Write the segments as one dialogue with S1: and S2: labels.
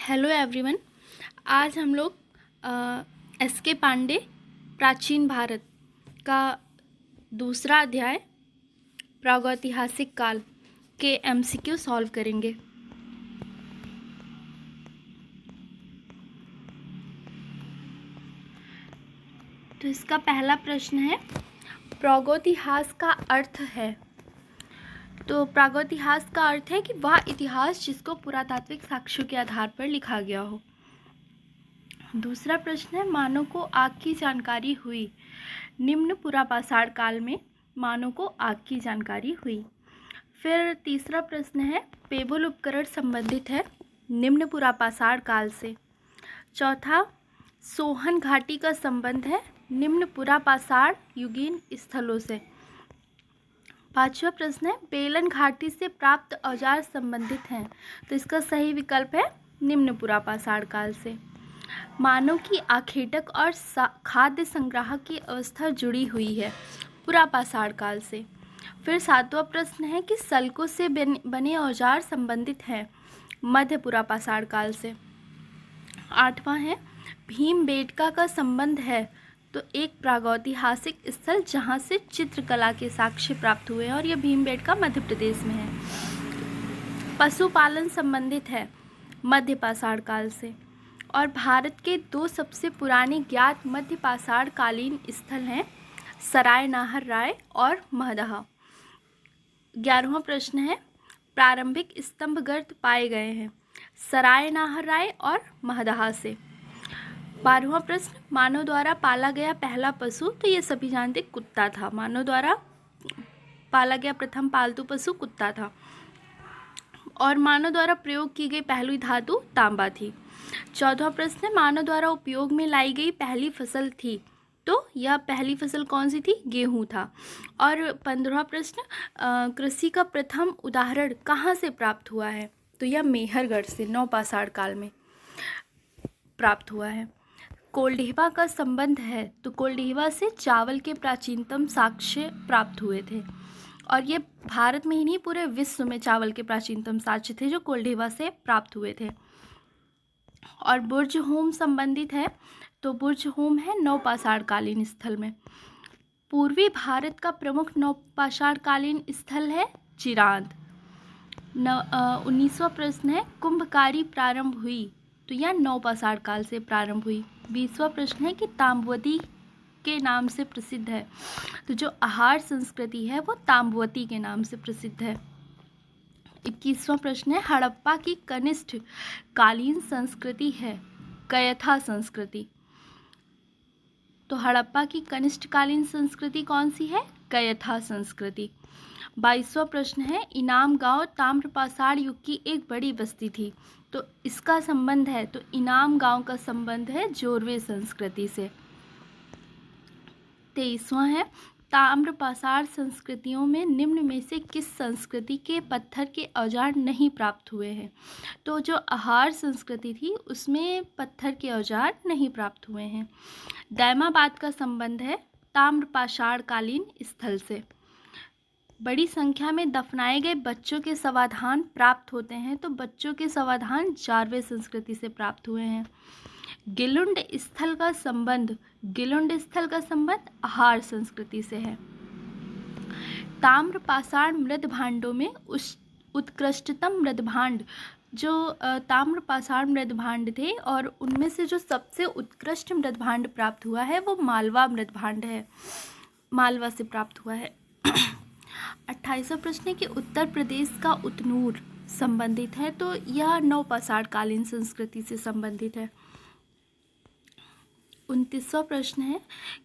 S1: Hello everyone. आज हम लोग एस के पांडे प्राचीन भारत का दूसरा अध्याय प्रागैतिहासिक काल के एमसीक्यू सॉल्व करेंगे। तो इसका पहला प्रश्न है, प्रागैतिहास का अर्थ है। तो प्रागैतिहास का अर्थ है कि वह इतिहास जिसको पुरातात्विक साक्ष्यों के आधार पर लिखा गया हो। दूसरा प्रश्न है, मानव को आग की जानकारी हुई। निम्न पुरापाषाण काल में मानव को आग की जानकारी हुई। फिर तीसरा प्रश्न है, पेबल उपकरण संबंधित है निम्न पुरापाषाण काल से। चौथा, सोहन घाटी का संबंध है निम्न पुरापाषाण युगीन स्थलों से। पांचवा प्रश्न है, बेलन घाटी से प्राप्त औजार संबंधित हैं। तो इसका सही विकल्प है निम्न पुरापाषाण काल से। मानव की आखेटक और खाद्य संग्राहक की अवस्था जुड़ी हुई है पुरापाषाण काल से। फिर सातवां प्रश्न है कि सल्कों से बने औजार संबंधित हैं मध्य पुरापाषाण काल से। आठवां है, भीमबेटका का संबंध है तो एक प्रागैतिहासिक स्थल जहां से चित्रकला के साक्ष्य प्राप्त हुए हैं, और यह भीमबेटका मध्य प्रदेश में है। पशुपालन संबंधित है मध्यपाषाण काल से। और भारत के दो सबसे पुराने ज्ञात मध्यपाषाण कालीन स्थल हैं सराय नाहर राय और महदहा। 11वां प्रश्न है, प्रारंभिक स्तंभ गर्त पाए गए हैं सराय नाहर राय और महदहा से। 12वां प्रश्न, मानव द्वारा पाला गया पहला पशु। तो ये सभी जानते कुत्ता था। मानव द्वारा पाला गया प्रथम पालतू पशु कुत्ता था। और मानव द्वारा प्रयोग की गई पहली धातु तांबा थी। 14वां प्रश्न है, मानव द्वारा उपयोग में लाई गई पहली फसल थी। तो यह पहली फसल कौन सी थी? गेहूं था। और 15वां प्रश्न, कृषि का प्रथम उदाहरण कहाँ से प्राप्त हुआ है? तो यह मेहरगढ़ से नवपाषाण काल में प्राप्त हुआ है। कोल्डिहवा का संबंध है। तो कोल्डिहवा से चावल के प्राचीनतम साक्ष्य प्राप्त हुए थे, और ये भारत में ही नहीं पूरे विश्व में चावल के प्राचीनतम साक्ष्य थे जो कोल्डिहवा से प्राप्त हुए थे। और बुर्ज होम संबंधित है। तो बुर्ज होम है नवपाषाण कालीन स्थल में। पूर्वी भारत का प्रमुख नवपाषाण कालीन स्थल है चिरांद। 19वां प्रश्न है, कुंभकारी प्रारंभ हुई। तो यह नवपाषाण काल से प्रारंभ हुई। 20वां प्रश्न है कि ताम्रवती के नाम से प्रसिद्ध है। तो जो आहार संस्कृति है वो ताम्रवती के नाम से प्रसिद्ध है। 21वां प्रश्न है, हड़प्पा की कनिष्ठ कालीन संस्कृति है कयथा संस्कृति। तो हड़प्पा की कनिष्ठ कालीन संस्कृति कौन सी है? कयथा संस्कृति। 22वां प्रश्न है, इनाम गांव ताम्रपाषाण युग की एक बड़ी बस्ती थी। तो इसका संबंध है, तो इनाम गांव का संबंध है जोरवे संस्कृति से। 23वां है, ताम्रपाषाण संस्कृतियों में निम्न में से किस संस्कृति के पत्थर के औजार नहीं प्राप्त हुए हैं? तो जो आहार संस्कृति थी उसमें पत्थर के औजार नहीं प्राप्त हुए हैं। दैमाबाद का संबंध है ताम्रपाषाण कालीन स्थल से। बड़ी संख्या में दफनाए गए बच्चों के समाधान प्राप्त होते हैं। तो बच्चों के समाधान जारवे संस्कृति से प्राप्त हुए हैं। गिलुंड स्थल का संबंध आहार संस्कृति से है। ताम्रपाषाण मृद भांडों में उत्कृष्टतम मृद भांड जो ताम्रपाषाण मृद भांड थे, और उनमें से जो सबसे उत्कृष्ट मृद भांड प्राप्त हुआ है वो मालवा मृद भांड है, मालवा से प्राप्त हुआ है। 28वां प्रश्न है कि उत्तर प्रदेश का उतनूर संबंधित है। तो यह नवपाषाण कालीन संस्कृति से संबंधित है। 29वां प्रश्न है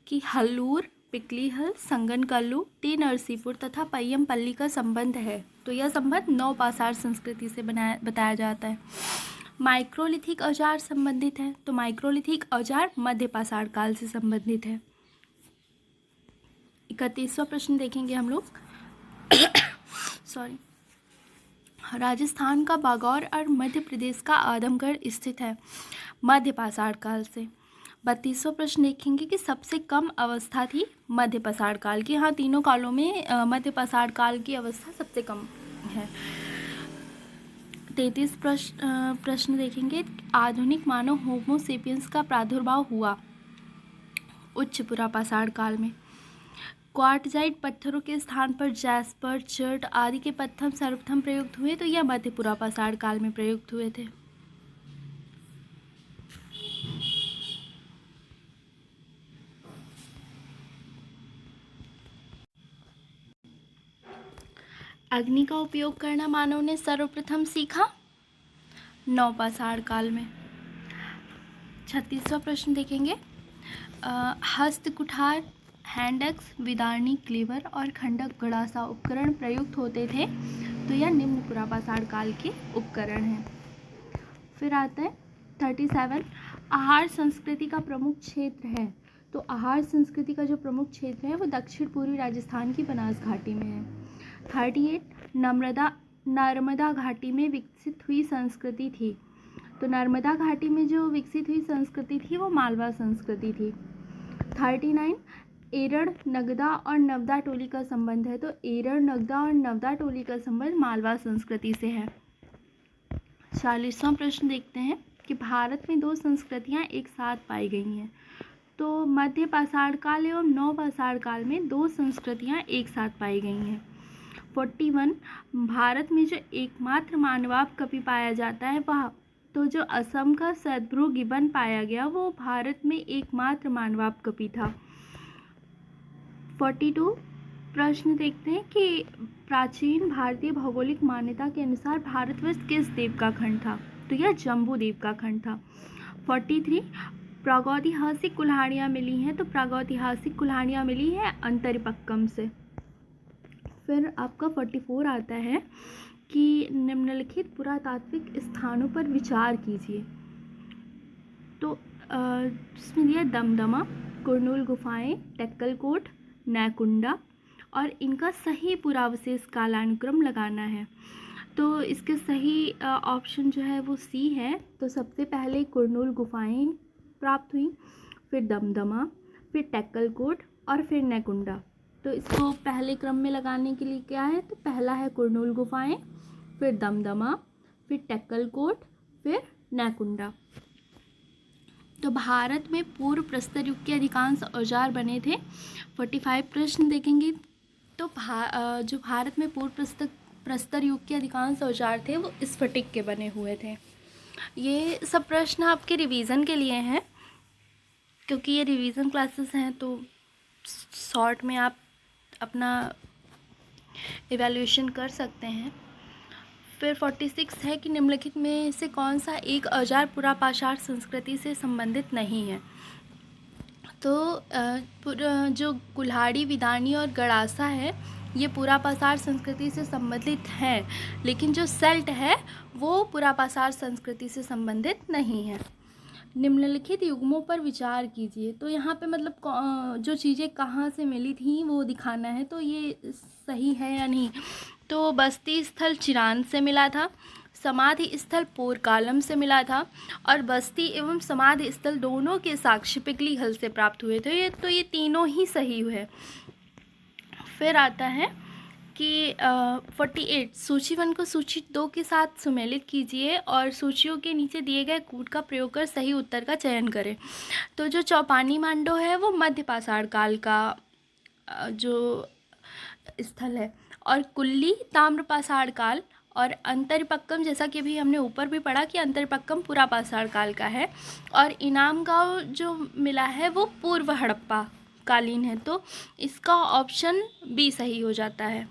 S1: कि हल्लूर, पिकलीहल, संगनकल्लू, टी नरसीपुर तथा पय्यमपल्ली का संबंध है। तो यह संबंध नवपाषाण संस्कृति से बताया जाता है। माइक्रोलिथिक औजार संबंधित है। तो माइक्रोलिथिक औजार मध्यपाषाण काल से संबंधित है। 31वां प्रश्न देखेंगे हम लोग। राजस्थान का बागौर और मध्य प्रदेश का आदमगढ़ स्थित है मध्यपाषाण काल से। 32वां प्रश्न देखेंगे कि सबसे कम अवस्था थी मध्यपाषाण काल की। हाँ, तीनों कालों में मध्यपाषाण काल की अवस्था सबसे कम है। 33 प्रश्न देखेंगे। आधुनिक मानव होमो सेपियंस का प्रादुर्भाव हुआ उच्च पुरापाषाण काल में। क्वार्टजाइट पत्थरों के स्थान पर जैस्पर, चर्ट आदि के पत्थर सर्वप्रथम प्रयुक्त हुए तो यह मध्य पुरापाषाण काल में प्रयुक्त हुए थे। अग्नि का उपयोग करना मानव ने सर्वप्रथम सीखा नवपाषाण काल में। 36वां प्रश्न देखेंगे। हस्त कुठार, हैंड एक्स, विदारणी, क्लीवर और खंडक गड़ासा उपकरण प्रयुक्त होते थे तो यह निम्न पुरापाषाण काल के उपकरण हैं। फिर आता है 37, आहार संस्कृति का प्रमुख क्षेत्र है तो आहार संस्कृति का जो प्रमुख क्षेत्र है वो दक्षिण पूर्वी राजस्थान की बनास घाटी में है। 38, नर्मदा घाटी में विकसित हुई संस्कृति थी तो नर्मदा घाटी में जो विकसित हुई संस्कृति थी वो मालवा संस्कृति थी। 39, एरड़, नगदा और नवदा टोली का संबंध है तो एरड़, नगदा और नवदा टोली का संबंध मालवा संस्कृति से है। 40वां प्रश्न देखते हैं कि भारत में दो संस्कृतियां एक साथ पाई गई हैं तो मध्य पाषाण काल एवं नवपाषाण काल में दो संस्कृतियां एक साथ पाई गई हैं। 41, भारत में जो एकमात्र मानवाब कवि पाया जाता है वह तो जो असम का सदभ्रू गिबन पाया गया वो भारत में एकमात्र मानवाब कवि था। 42 प्रश्न देखते हैं कि प्राचीन भारतीय भौगोलिक मान्यता के अनुसार भारतवर्ष किस द्वीप का खंड था तो यह जम्बू द्वीप का खंड था। 43 प्रागैतिहासिक कुल्हाड़ियाँ मिली हैं तो प्रागैतिहासिक कुल्हाड़ियाँ मिली हैं अंतरिपक्कम से। फिर आपका 44 आता है कि निम्नलिखित पुरातात्विक स्थानों पर विचार कीजिए तो इसमें दिया दमदमा, कुरनूल गुफाएं, टेक्कलकोट, नैकुंडा और इनका सही पुरावशेष कालानुक्रम लगाना है तो इसके सही ऑप्शन जो है वो सी है। तो सबसे पहले कुरनूल गुफाएं प्राप्त हुई, फिर दमदमा, फिर टेक्कलकोट और फिर नैकुंडा। तो इसको पहले क्रम में लगाने के लिए क्या है तो पहला है कुरनूल गुफाएं, फिर दमदमा, फिर टेक्कलकोट, फिर नैकुंडा। तो भारत में पूर्व प्रस्तर युग के अधिकांश औजार बने थे। 45 प्रश्न देखेंगे तो जो भारत में पूर्व प्रस्तर युग के अधिकांश औजार थे वो स्फटिक के बने हुए थे। ये सब प्रश्न आपके रिवीजन के लिए हैं क्योंकि ये रिवीजन क्लासेस हैं तो शॉर्ट में आप अपना इवैल्यूएशन कर सकते हैं। फिर 46 है कि निम्नलिखित में से कौन सा एक औजार पुरापाषाण संस्कृति से संबंधित नहीं है तो जो कुल्हाड़ी, विदारणी और गड़ासा है ये पुरापाषाण संस्कृति से संबंधित हैं लेकिन जो सेल्ट है वो पुरापाषाण संस्कृति से संबंधित नहीं है। निम्नलिखित युग्मों पर विचार कीजिए तो यहाँ पे मतलब जो चीज़ें कहाँ से मिली थी वो दिखाना है तो ये सही है या नहीं। तो बस्ती स्थल चिरान से मिला था, समाधि स्थल पोरकालम से मिला था और बस्ती एवं समाधि स्थल दोनों के साक्ष्य पिपलीहल से प्राप्त हुए थे। ये तीनों ही सही है। फिर आता है कि 48 सूची 1 को सूची 2 के साथ सुमेलित कीजिए और सूचियों के नीचे दिए गए कूट का प्रयोग कर सही उत्तर का चयन करें। तो जो चौपानी मांडो है वो मध्य पाषाण काल का जो स्थल है और कुल्ली ताम्रपाषाण काल और अंतरिपक्कम जैसा कि अभी हमने ऊपर भी पढ़ा कि अंतरिपक्कम पुरापाषाण काल का है और इनाम गांव जो मिला है वो पूर्व हड़प्पा कालीन है तो इसका ऑप्शन बी सही हो जाता है।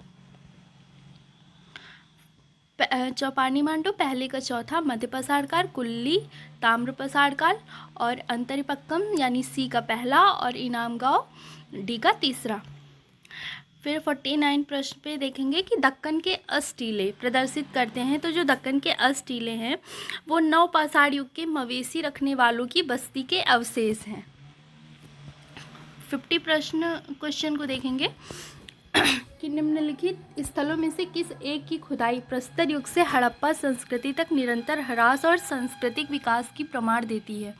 S1: चौपानी मांडो पहले का चौथा मध्य पाषाण काल, कुल्ली ताम्रपाषाण काल और अंतरिपक्कम यानी सी का पहला और इनाम गांव डी का तीसरा। फिर 49 प्रश्न पे देखेंगे कि दक्कन के अष्टटीले प्रदर्शित करते हैं तो जो दक्कन के अष्टटीले हैं वो नवपाषाण युग के मवेशी रखने वालों की बस्ती के अवशेष हैं। 50 क्वेश्चन को देखेंगे कि निम्नलिखित स्थलों में से किस एक की खुदाई प्रस्तर युग से हड़प्पा संस्कृति तक निरंतर ह्रास और सांस्कृतिक विकास की प्रमाण देती है।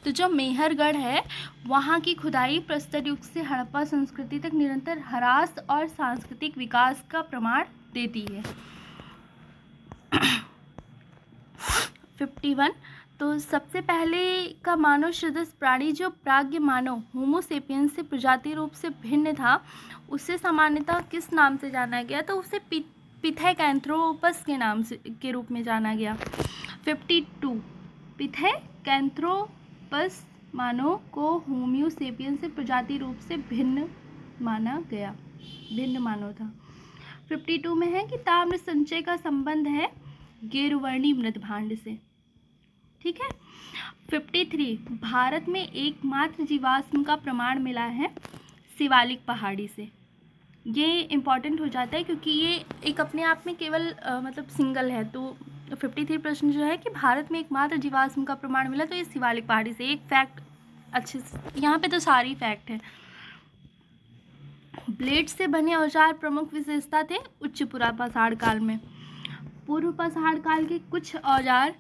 S1: तो जो मेहरगढ़ है वहाँ की खुदाई प्रस्तर युग से हड़प्पा संस्कृति तक निरंतर ह्रास और सांस्कृतिक विकास का प्रमाण देती है। 51। तो सबसे पहले का मानव सदृश प्राणी जो प्राज्ञ मानव होमो सेपियंस से प्रजाति रूप से भिन्न था, उसे सामान्यतः किस नाम से जाना गया? तो उसे पिथेकैंथ्रोपस के नाम से के रूप में जाना गया। 52 पिथेकैंथ्रोपस मानव को होमो सेपियंस से प्रजाति रूप से भिन्न माना गया, भिन्न मानव था। 52 में है कि ताम्र संचय का संबंध है गेरुवर्णी मृदभांड से। ठीक है। 53 भारत में एकमात्र जीवाश्म का प्रमाण मिला है शिवालिक पहाड़ी से। ये इम्पॉर्टेंट हो जाता है क्योंकि ये एक अपने आप में केवल मतलब सिंगल है। तो 53 प्रश्न जो है कि भारत में एकमात्र जीवाश्म का प्रमाण मिला, तो ये शिवालिक पहाड़ी से। एक फैक्ट अच्छे से, यहाँ पे तो सारी फैक्ट है। ब्लेड से बने औजार प्रमुख विशेषता थे उच्च पुरापाषाण काल में। पूर्व पाषाण काल के कुछ औजार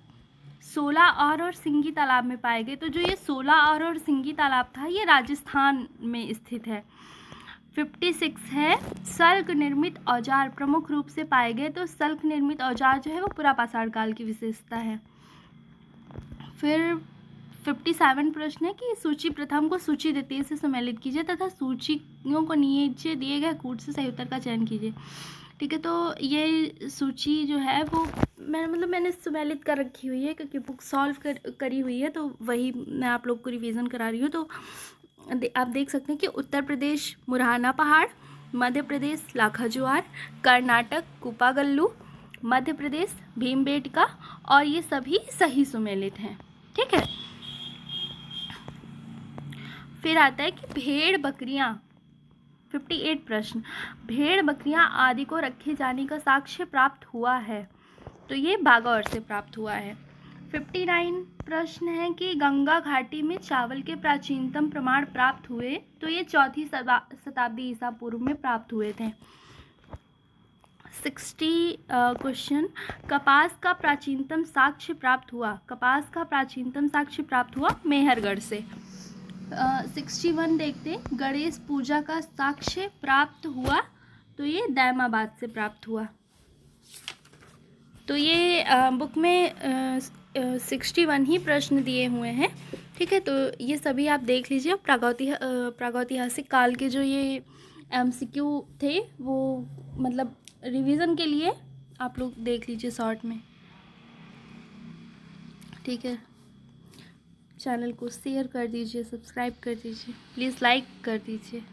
S1: 16 और सिंगी तालाब में पाए गए। तो जो ये 16 और सिंगी तालाब था, ये राजस्थान में स्थित है। 56 है सल्क निर्मित औजार प्रमुख रूप से पाए गए। तो सल्क निर्मित औजार जो है वो पुरापाषाण काल की विशेषता है। फिर 57 प्रश्न है कि सूची प्रथम को सूची द्वितीय से सम्मिलित कीजिए तथा सूचियों को नीचे दिए गए कूट से सही उत्तर का चयन कीजिए। ठीक है। तो ये सूची जो है वो मैंने सम्मिलित कर रखी हुई है क्योंकि बुक सॉल्व करी हुई है, तो वही मैं आप लोग को रिवीजन करा रही हूँ। तो आप देख सकते हैं कि उत्तर प्रदेश मुरहाना पहाड़, मध्य प्रदेश लाखा ज्वार, कर्नाटक कुपागल्लू, मध्य प्रदेश भीमबेटका, और ये सभी सही सुमेलित हैं। ठीक है। फिर आता है कि भेड़ बकरियां, 58 प्रश्न, भेड़ बकरियां आदि को रखे जाने का साक्ष्य प्राप्त हुआ है। तो ये बागौर से प्राप्त हुआ है। 59 प्रश्न है कि गंगा घाटी में चावल के प्राचीनतम प्रमाण प्राप्त हुए। तो ये 4वीं शताब्दी ईसा पूर्व में प्राप्त हुए थे। 60 क्वेश्चन, कपास का प्राचीनतम साक्ष्य प्राप्त हुआ। कपास का प्राचीनतम साक्ष्य प्राप्त हुआ मेहरगढ़ से। 61 देखते, गणेश पूजा का साक्ष्य प्राप्त हुआ। तो ये दैमाबाद से प्राप्त हुआ। तो ये बुक में 61 ही प्रश्न दिए हुए हैं। ठीक है। तो ये सभी आप देख लीजिए। प्रागैतिहासिक काल के जो ये MCQ थे वो मतलब रिवीजन के लिए आप लोग देख लीजिए शॉर्ट में। ठीक है। चैनल को शेयर कर दीजिए, सब्सक्राइब कर दीजिए, प्लीज़ लाइक कर दीजिए।